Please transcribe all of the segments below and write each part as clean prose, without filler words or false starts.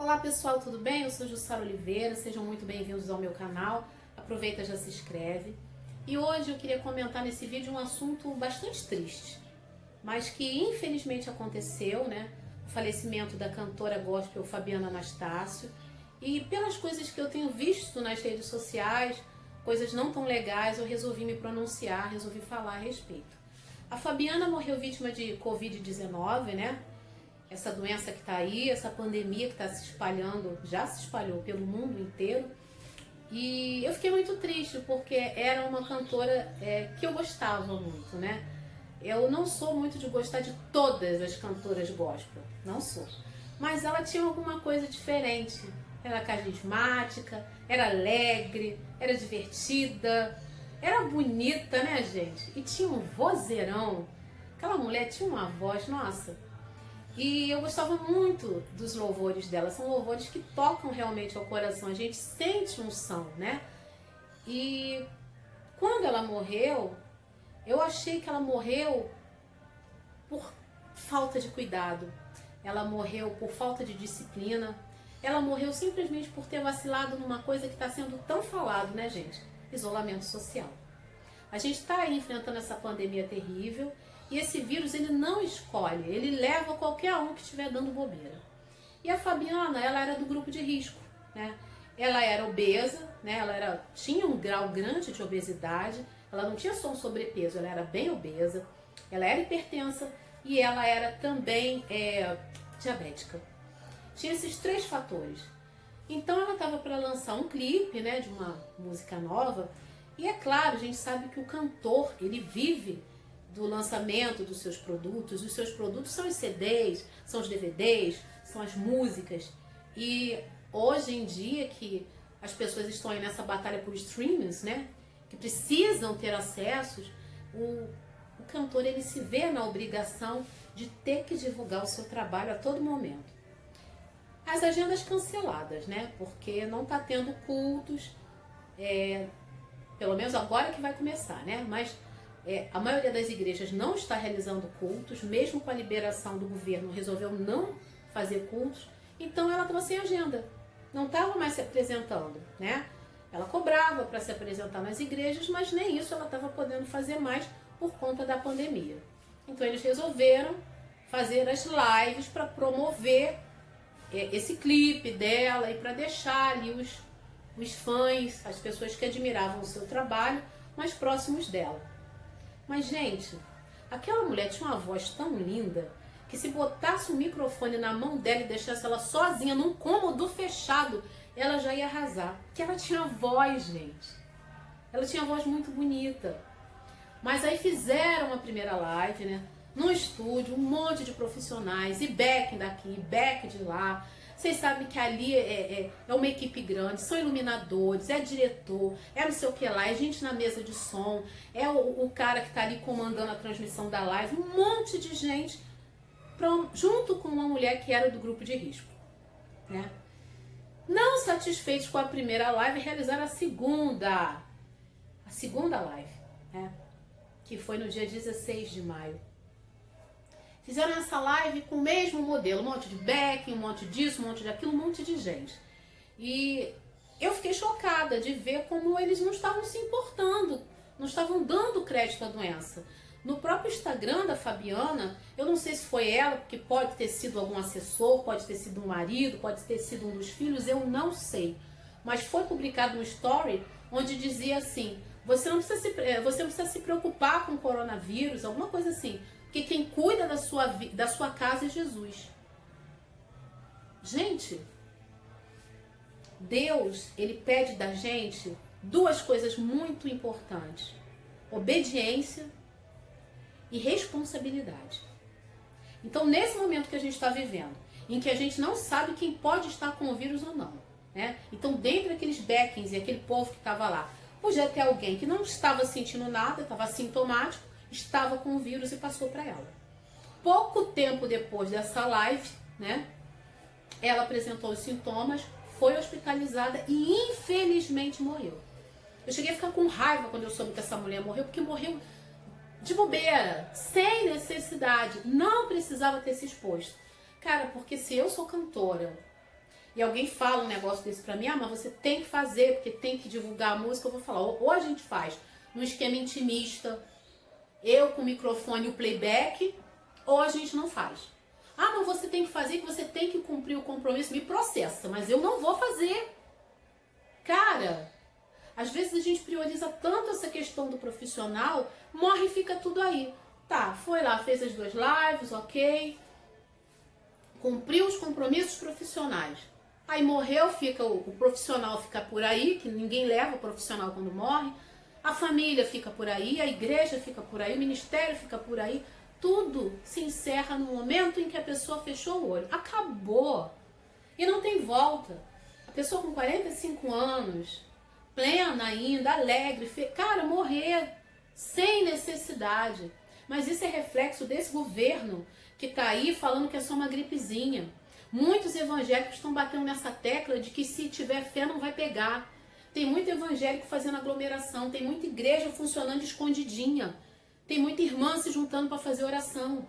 Olá pessoal, tudo bem? Eu sou Jussara Oliveira, sejam muito bem-vindos ao meu canal. Aproveita, já se inscreve. E hoje eu queria comentar nesse vídeo um assunto bastante triste, mas que infelizmente aconteceu, né? O falecimento da cantora gospel Fabiana Anastácio. E pelas coisas que eu tenho visto nas redes sociais, coisas não tão legais, eu resolvi me pronunciar, resolvi falar a respeito. A Fabiana morreu vítima de Covid-19, né? Essa doença que está aí, essa pandemia que está se espalhando, já se espalhou pelo mundo inteiro. E eu fiquei muito triste, porque era uma cantora que eu gostava muito, né? Eu não sou muito de gostar de todas as cantoras gospel, não sou. Mas ela tinha alguma coisa diferente. Era carismática, era alegre, era divertida, era bonita, né, gente? E tinha um vozeirão. Aquela mulher tinha uma voz, nossa. E eu gostava muito dos louvores dela, são louvores que tocam realmente ao coração, a gente sente unção, né? E quando ela morreu, eu achei que ela morreu por falta de cuidado, ela morreu por falta de disciplina, ela morreu simplesmente por ter vacilado numa coisa que está sendo tão falado, né, gente? Isolamento social. A gente está aí enfrentando essa pandemia terrível e esse vírus ele não escolhe, ele leva qualquer um que estiver dando bobeira. E a Fabiana, ela era do grupo de risco, né? Ela era obesa, né? Tinha um grau grande de obesidade, ela não tinha só um sobrepeso, ela era bem obesa, ela era hipertensa e ela era também diabética. Tinha esses três fatores. Então ela estava para lançar um clipe, né, de uma música nova. E é claro, a gente sabe que o cantor, ele vive do lançamento dos seus produtos. Os seus produtos são os CDs, são os DVDs, são as músicas. E hoje em dia que as pessoas estão aí nessa batalha por streamings, né, que precisam ter acessos, o cantor ele se vê na obrigação de ter que divulgar o seu trabalho a todo momento. As agendas canceladas, né, porque não está tendo cultos, pelo menos agora que vai começar, né? Mas a maioria das igrejas não está realizando cultos, mesmo com a liberação do governo, resolveu não fazer cultos, então ela estava sem agenda, não estava mais se apresentando, né? Ela cobrava para se apresentar nas igrejas, mas nem isso ela estava podendo fazer mais por conta da pandemia. Então eles resolveram fazer as lives para promover esse clipe dela e para deixar ali os fãs, as pessoas que admiravam o seu trabalho, mais próximos dela. Mas, gente, aquela mulher tinha uma voz tão linda que se botasse o microfone na mão dela e deixasse ela sozinha num cômodo fechado, ela já ia arrasar. Porque ela tinha voz, gente. Ela tinha voz muito bonita. Mas aí fizeram a primeira live, né? No estúdio, um monte de profissionais, e backing daqui, backing de lá. Vocês sabem que ali é uma equipe grande, são iluminadores, é diretor, é não sei o que lá, é gente na mesa de som, é o cara que está ali comandando a transmissão da live, um monte de gente, junto com uma mulher que era do grupo de risco, né? Não satisfeitos com a primeira live, realizaram a segunda live, né? Que foi no dia 16 de maio. Fizeram essa live com o mesmo modelo, um monte de backing, um monte disso, um monte daquilo, um monte de gente. E eu fiquei chocada de ver como eles não estavam se importando, não estavam dando crédito à doença. No próprio Instagram da Fabiana, eu não sei se foi ela, porque pode ter sido algum assessor, pode ter sido um marido, pode ter sido um dos filhos, eu não sei. Mas foi publicado um story onde dizia assim, você não precisa se preocupar com o coronavírus, alguma coisa assim. Porque quem cuida da sua casa é Jesus. Gente, Deus, ele pede da gente duas coisas muito importantes: obediência e responsabilidade. Então, nesse momento que a gente está vivendo, em que a gente não sabe quem pode estar com o vírus ou não, né? Então, dentre aqueles backings e aquele povo que estava lá, podia ter alguém que não estava sentindo nada, estava assintomático, estava com o vírus e passou para ela. Pouco tempo depois dessa live, né, ela apresentou os sintomas, foi hospitalizada e infelizmente morreu. Eu cheguei a ficar com raiva quando eu soube que essa mulher morreu, porque morreu de bobeira, sem necessidade, não precisava ter se exposto. Cara, porque se eu sou cantora e alguém fala um negócio desse pra mim, mas você tem que fazer, porque tem que divulgar a música, eu vou falar, ou a gente faz num esquema intimista, eu com o microfone e o playback, ou a gente não faz. Mas você tem que fazer, que você tem que cumprir o compromisso, me processa, mas eu não vou fazer. Cara, às vezes a gente prioriza tanto essa questão do profissional, morre e fica tudo aí. Tá, foi lá, fez as 2 lives, ok, cumpriu os compromissos profissionais. Aí morreu, fica o profissional fica por aí, que ninguém leva o profissional quando morre. A família fica por aí, a igreja fica por aí, o ministério fica por aí. Tudo se encerra no momento em que a pessoa fechou o olho. Acabou. E não tem volta. A pessoa com 45 anos, plena ainda, alegre, cara, morrer sem necessidade. Mas isso é reflexo desse governo que está aí falando que é só uma gripezinha. Muitos evangélicos estão batendo nessa tecla de que se tiver fé não vai pegar. Tem muito evangélico fazendo aglomeração, tem muita igreja funcionando escondidinha, tem muita irmã se juntando para fazer oração.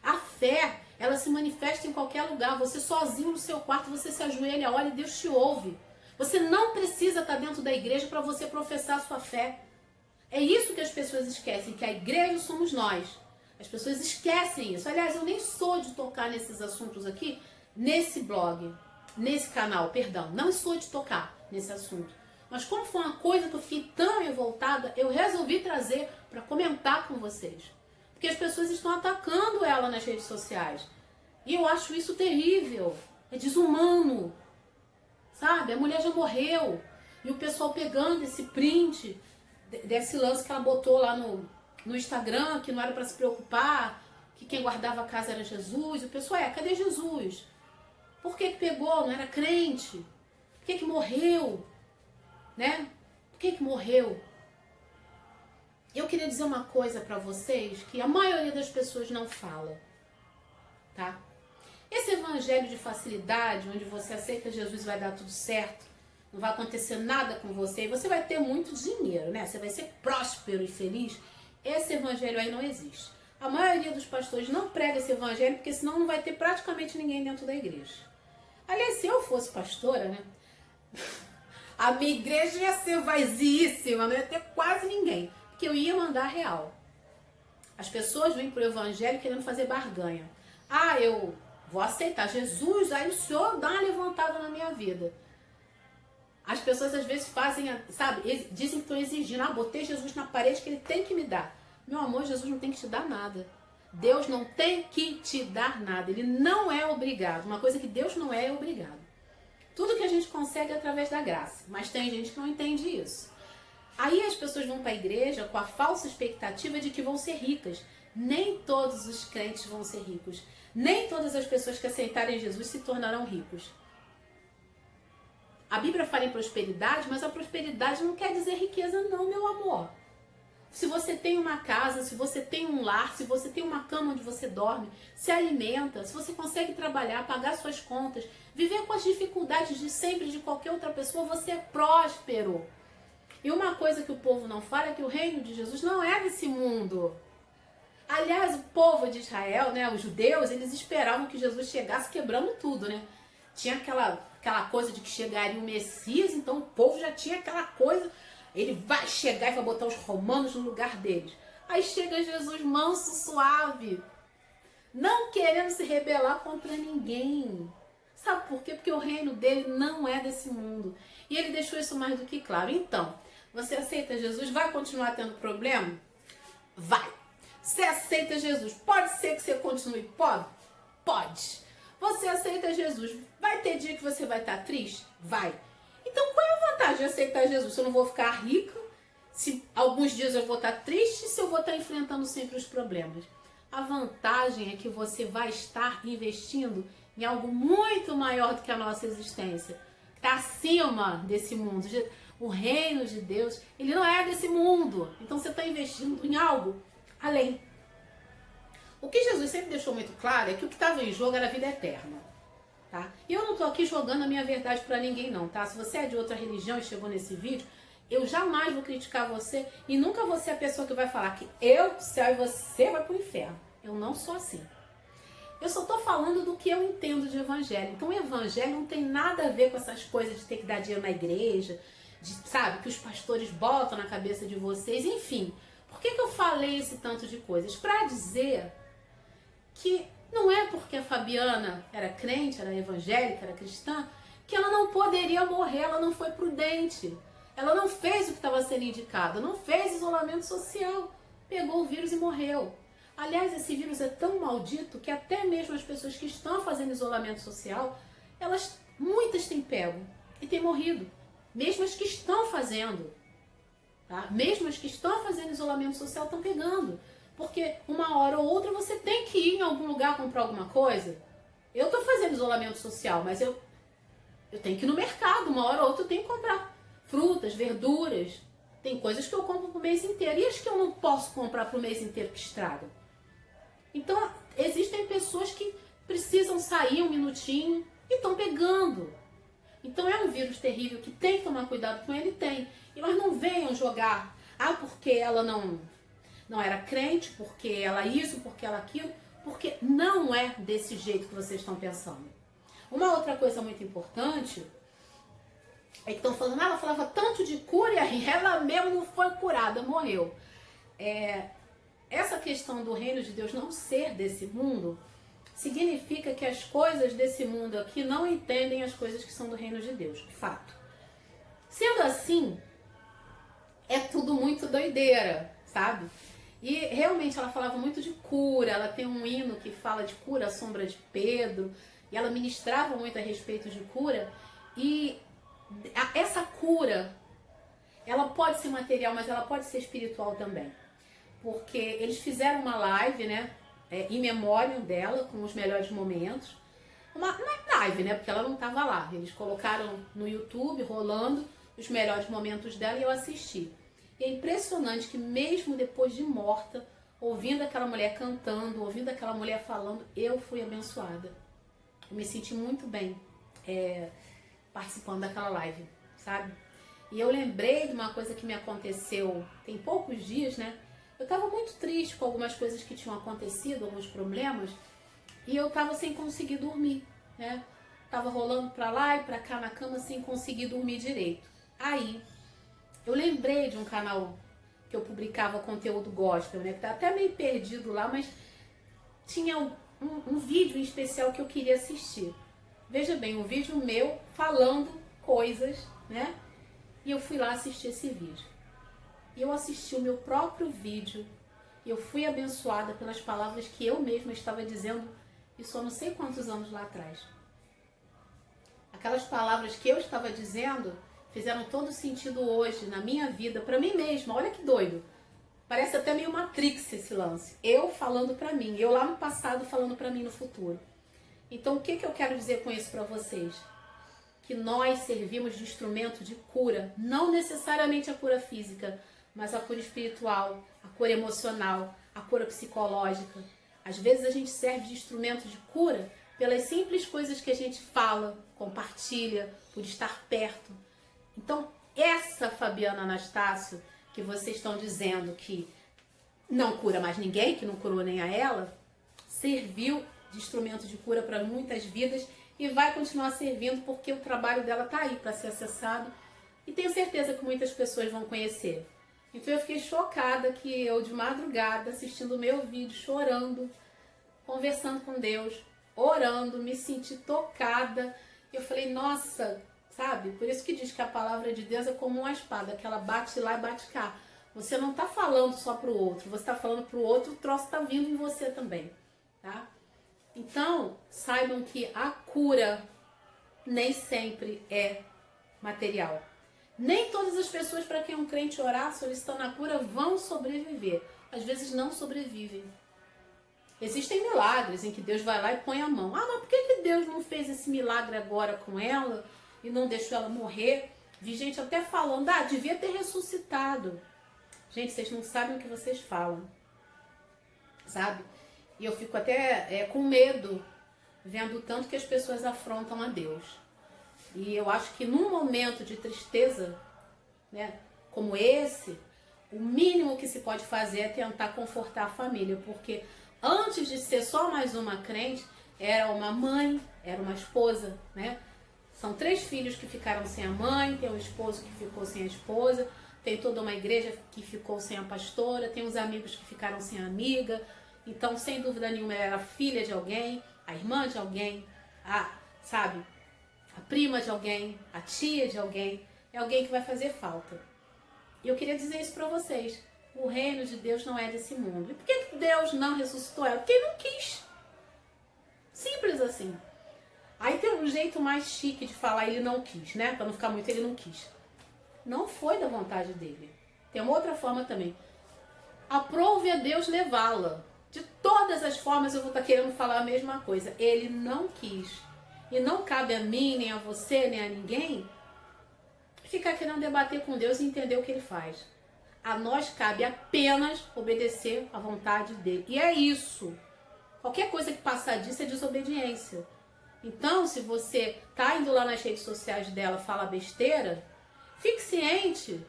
A fé, ela se manifesta em qualquer lugar. Você sozinho no seu quarto, você se ajoelha, olha e Deus te ouve. Você não precisa estar dentro da igreja para você professar a sua fé. É isso que as pessoas esquecem, que a igreja somos nós. As pessoas esquecem isso. Aliás, eu nem sou de tocar nesses assuntos aqui, nesse blog, nesse canal, perdão. Não sou de tocar nesse assunto. Mas como foi uma coisa que eu fiquei tão revoltada, eu resolvi trazer para comentar com vocês. Porque as pessoas estão atacando ela nas redes sociais. E eu acho isso terrível. É desumano. Sabe? A mulher já morreu. E o pessoal pegando esse print desse lance que ela botou lá no Instagram, que não era para se preocupar, que quem guardava a casa era Jesus. E o pessoal, cadê Jesus? Por que pegou? Não era crente? Por que morreu? Né? Por que morreu? Eu queria dizer uma coisa para vocês que a maioria das pessoas não fala, tá? Esse evangelho de facilidade, onde você aceita Jesus e vai dar tudo certo, não vai acontecer nada com você e você vai ter muito dinheiro, né? Você vai ser próspero e feliz. Esse evangelho aí não existe. A maioria dos pastores não prega esse evangelho porque senão não vai ter praticamente ninguém dentro da igreja. Aliás, se eu fosse pastora, né? A minha igreja ia ser vazíssima, não ia ter quase ninguém. Porque eu ia mandar real. As pessoas vêm para o evangelho querendo fazer barganha. Eu vou aceitar Jesus, aí o Senhor dá uma levantada na minha vida. As pessoas às vezes fazem, sabe, dizem que estão exigindo. Botei Jesus na parede que ele tem que me dar. Meu amor, Jesus não tem que te dar nada. Deus não tem que te dar nada. Ele não é obrigado. Uma coisa que Deus não é obrigado. Tudo que a gente consegue é através da graça. Mas tem gente que não entende isso. Aí as pessoas vão para a igreja com a falsa expectativa de que vão ser ricas. Nem todos os crentes vão ser ricos. Nem todas as pessoas que aceitarem Jesus se tornarão ricos. A Bíblia fala em prosperidade, mas a prosperidade não quer dizer riqueza não, meu amor. Se você tem uma casa, se você tem um lar, se você tem uma cama onde você dorme, se alimenta, se você consegue trabalhar, pagar suas contas, viver com as dificuldades de sempre de qualquer outra pessoa, você é próspero. E uma coisa que o povo não fala é que o reino de Jesus não é desse mundo. Aliás, o povo de Israel, né, os judeus, eles esperavam que Jesus chegasse quebrando tudo, né? Tinha aquela coisa de que chegaria o Messias, então o povo já tinha aquela coisa, ele vai chegar e vai botar os romanos no lugar deles. Aí chega Jesus manso, suave, não querendo se rebelar contra ninguém. Sabe por quê? Porque o reino dele não é desse mundo. E ele deixou isso mais do que claro. Então, você aceita Jesus, vai continuar tendo problema? Vai. Você aceita Jesus, pode ser que você continue pobre? Pode. Você aceita Jesus, vai ter dia que você vai estar triste? Vai. Então qual é a vantagem de aceitar Jesus? Se eu não vou ficar rica, se alguns dias eu vou estar triste, se eu vou estar enfrentando sempre os problemas. A vantagem é que você vai estar investindo em algo muito maior do que a nossa existência. Está acima desse mundo. O reino de Deus, ele não é desse mundo. Então você está investindo em algo além. O que Jesus sempre deixou muito claro é que o que estava em jogo era a vida eterna. Tá? E eu não estou aqui jogando a minha verdade para ninguém não, tá? Se você é de outra religião e chegou nesse vídeo, eu jamais vou criticar você e nunca vou ser a pessoa que vai falar que eu, céu e você vai pro inferno. Eu não sou assim. Eu só estou falando do que eu entendo de evangelho. Então, o evangelho não tem nada a ver com essas coisas de ter que dar dinheiro na igreja, de, sabe, que os pastores botam na cabeça de vocês, enfim. Por que eu falei esse tanto de coisas? Para dizer que não é porque a Fabiana era crente, era evangélica, era cristã, que ela não poderia morrer, ela não foi prudente. Ela não fez o que estava sendo indicado, não fez isolamento social, pegou o vírus e morreu. Aliás, esse vírus é tão maldito que até mesmo as pessoas que estão fazendo isolamento social, muitas têm pego e têm morrido. Mesmo as que estão fazendo, tá? Mesmo as que estão fazendo isolamento social estão pegando. Porque uma hora ou outra você tem que ir em algum lugar comprar alguma coisa. Eu estou fazendo isolamento social, mas eu tenho que ir no mercado, uma hora ou outra eu tenho que comprar frutas, verduras. Tem coisas que eu compro pro mês inteiro. E as que eu não posso comprar pro mês inteiro que estragam? Então, existem pessoas que precisam sair um minutinho e estão pegando. Então, é um vírus terrível que tem que tomar cuidado com ele, tem. E mas não venham jogar, porque ela não era crente, porque ela isso, porque ela aquilo, porque não é desse jeito que vocês estão pensando. Uma outra coisa muito importante é que estão falando, ela falava tanto de cura e ela mesmo não foi curada, morreu. Essa questão do reino de Deus não ser desse mundo significa que as coisas desse mundo aqui não entendem as coisas que são do reino de Deus, fato. Sendo assim, é tudo muito doideira, sabe? E realmente ela falava muito de cura, ela tem um hino que fala de cura, a sombra de Pedro, e ela ministrava muito a respeito de cura, e essa cura, ela pode ser material, mas ela pode ser espiritual também. Porque eles fizeram uma live, né, em memória dela, com os melhores momentos. Uma live, né, porque ela não estava lá. Eles colocaram no YouTube, rolando, os melhores momentos dela e eu assisti. E é impressionante que mesmo depois de morta, ouvindo aquela mulher cantando, ouvindo aquela mulher falando, eu fui abençoada. Eu me senti muito bem participando daquela live, sabe? E eu lembrei de uma coisa que me aconteceu tem poucos dias, né? Eu estava muito triste com algumas coisas que tinham acontecido, alguns problemas, e eu estava sem conseguir dormir, né? Tava rolando pra lá e pra cá na cama sem conseguir dormir direito. Aí, eu lembrei de um canal que eu publicava conteúdo gospel, né? Que tá até meio perdido lá, mas tinha um vídeo em especial que eu queria assistir. Veja bem, um vídeo meu falando coisas, né? E eu fui lá assistir esse vídeo. E eu assisti o meu próprio vídeo e eu fui abençoada pelas palavras que eu mesma estava dizendo isso há não sei quantos anos lá atrás. Aquelas palavras que eu estava dizendo fizeram todo sentido hoje na minha vida, para mim mesma. Olha que doido. Parece até meio Matrix esse lance. Eu falando para mim, eu lá no passado falando para mim no futuro. Então o que eu quero dizer com isso para vocês? Que nós servimos de instrumento de cura, não necessariamente a cura física, mas a cura espiritual, a cura emocional, a cura psicológica. Às vezes a gente serve de instrumento de cura pelas simples coisas que a gente fala, compartilha, por estar perto. Então, essa Fabiana Anastácio, que vocês estão dizendo que não cura mais ninguém, que não curou nem a ela, serviu de instrumento de cura para muitas vidas e vai continuar servindo porque o trabalho dela está aí para ser acessado e tenho certeza que muitas pessoas vão conhecer. Então eu fiquei chocada que eu de madrugada assistindo o meu vídeo, chorando, conversando com Deus, orando, me senti tocada. Eu falei, nossa, sabe? Por isso que diz que a palavra de Deus é como uma espada, que ela bate lá e bate cá. Você não está falando só para o outro, você está falando para o outro, o troço está vindo em você também, tá? Então, saibam que a cura nem sempre é material. Nem todas as pessoas para quem um crente orar solicitando a cura vão sobreviver. Às vezes não sobrevivem. Existem milagres em que Deus vai lá e põe a mão. Ah, mas por que Deus não fez esse milagre agora com ela e não deixou ela morrer? Vi gente até falando, devia ter ressuscitado. Gente, vocês não sabem o que vocês falam, sabe? E eu fico até com medo, vendo o tanto que as pessoas afrontam a Deus. E eu acho que num momento de tristeza, né, como esse, o mínimo que se pode fazer é tentar confortar a família, porque Antes de ser só mais uma crente, era uma mãe, era uma esposa, né? São 3 filhos que ficaram sem a mãe, tem um esposo que ficou sem a esposa, tem toda uma igreja que ficou sem a pastora, tem uns amigos que ficaram sem a amiga. Então, sem dúvida nenhuma, ela era a filha de alguém, a irmã de alguém, sabe, a prima de alguém, a tia de alguém. É alguém que vai fazer falta. E eu queria dizer isso para vocês. O reino de Deus não é desse mundo. E por que Deus não ressuscitou ela? Porque ele não quis. Simples assim. Aí tem um jeito mais chique de falar ele não quis, né? Para não ficar muito ele não quis. Não foi da vontade dele. Tem uma outra forma também. Aprove a Deus levá-la. De todas as formas eu vou estar querendo falar a mesma coisa. Ele não quis. E não cabe a mim, nem a você, nem a ninguém ficar querendo debater com Deus e entender o que ele faz. A nós cabe apenas obedecer à vontade dele. E é isso. Qualquer coisa que passar disso é desobediência. Então, se você tá indo lá nas redes sociais dela falar besteira, fique ciente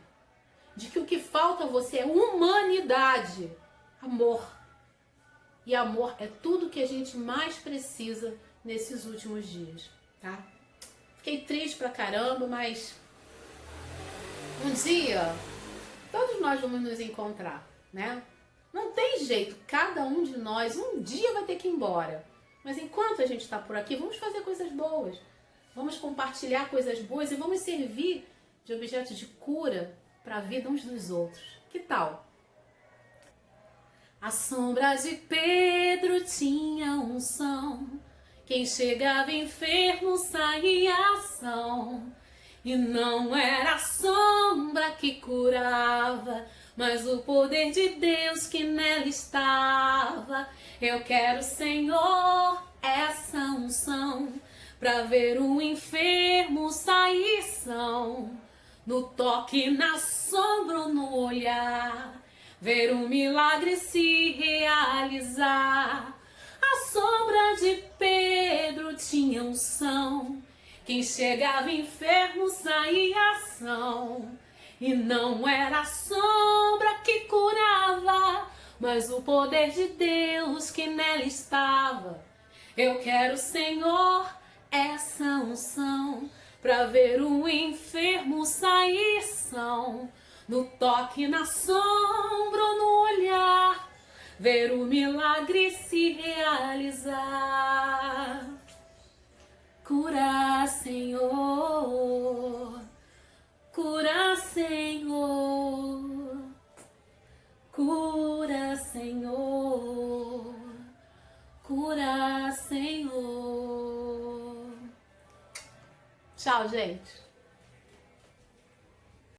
de que o que falta a você é humanidade, amor. E amor é tudo que a gente mais precisa nesses últimos dias, tá? Fiquei triste pra caramba, mas um dia todos nós vamos nos encontrar, né? Não tem jeito, cada um de nós um dia vai ter que ir embora. Mas enquanto a gente está por aqui, vamos fazer coisas boas. Vamos compartilhar coisas boas e vamos servir de objeto de cura para a vida uns dos outros. Que tal? A sombra de Pedro tinha unção. Quem chegava enfermo saía ação. E não era a sombra que curava, mas o poder de Deus que nela estava. Eu quero, Senhor, essa unção, pra ver o enfermo sair são. No toque, na sombra ou no olhar, ver o milagre se realizar. A sombra de Pedro tinha unção. Quem chegava enfermo saía ação. E não era a sombra que curava, mas o poder de Deus que nela estava. Eu quero, Senhor, essa unção, pra ver o enfermo sair são. No toque, na sombra ou no olhar, ver o milagre se realizar. Cura, Senhor, cura, Senhor, cura, Senhor, cura, Senhor. Tchau, gente.